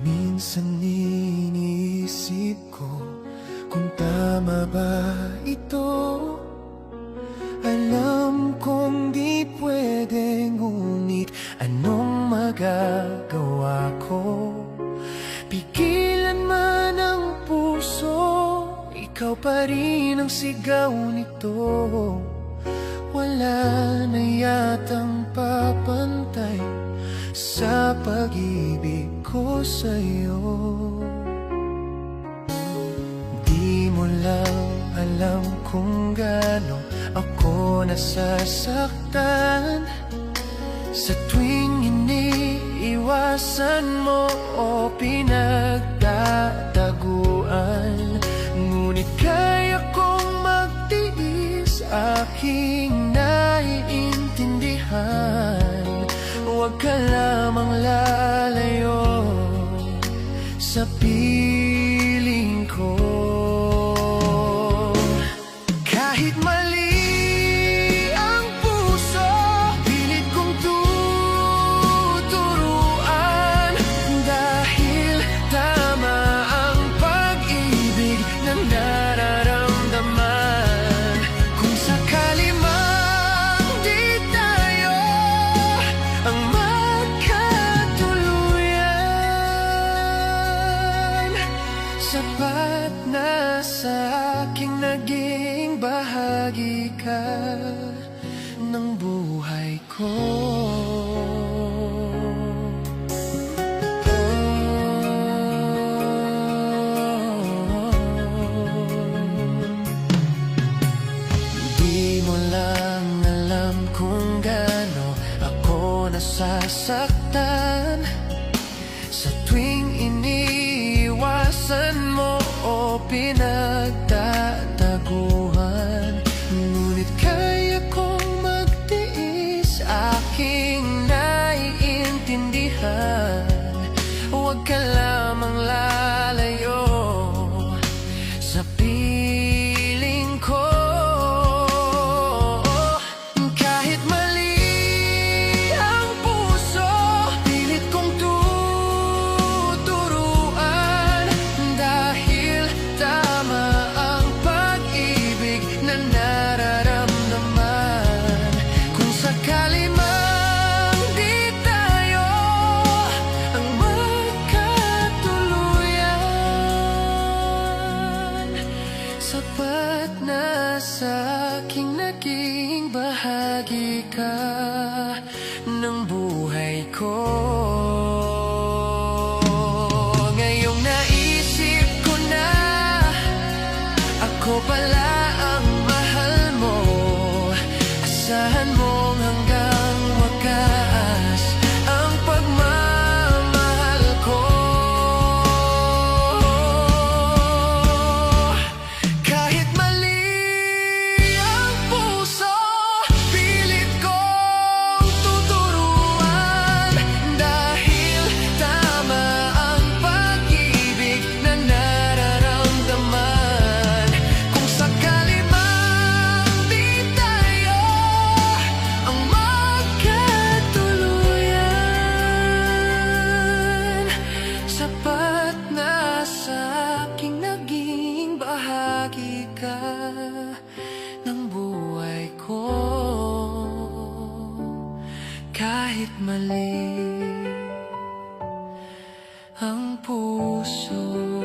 Minsan iniisip ko kung tama ba ito. Alam kong di pwede, ngunit anong magagawa ko? Pigilan man ang puso, ikaw pa rin ang sigaw nito. Wala na yatang papantay sa pag-ibig ko sa'yo. Di mo lang alam kung gaano ako nasasaktan sa tuwing iniiwasan mo o pinagtataguan. Ngunit kaya kong magtiis, aking naiintindihan. Huwag ka lamang lalayo sa piling ko. Kahit mali ang puso, pilit kong tuturuan. Dahil tama ang pag-ibig na nararamdaman. Kung sakali mang di tayo ang magkatuluyan, sapat na sa aking naging bahagi ka ng buhay ko. Di mo lang alam kung gaano ako nasasaktan sa tuwing iniiwasan mo o pinagtataguan. Ngunit kaya kong magtiis, aking naiintindihan. Huwag ka lamang lalayo sa piling ko. Kahit mali ang puso, pilit kong tuturuan. Dahil tama ang pag-ibig na nararamdaman. Kung sakali mang di tayo ang magkatuluyan, sapat na sa aking naging bahagi ka ng buhay ko. Ngayong naisip ko na ako pala ang mahal mo, asahan mong hanggang wakas ang pagmamahal ko. Kahit mali ang puso, pilit kong tuturuan. Dahil tama ang pag-ibig na nararamdaman. Kung sakali mang di tayo ang magkatuluyan, sapat na sa aking naging bahagi ka ng buhay ko. Kahit mali ang puso.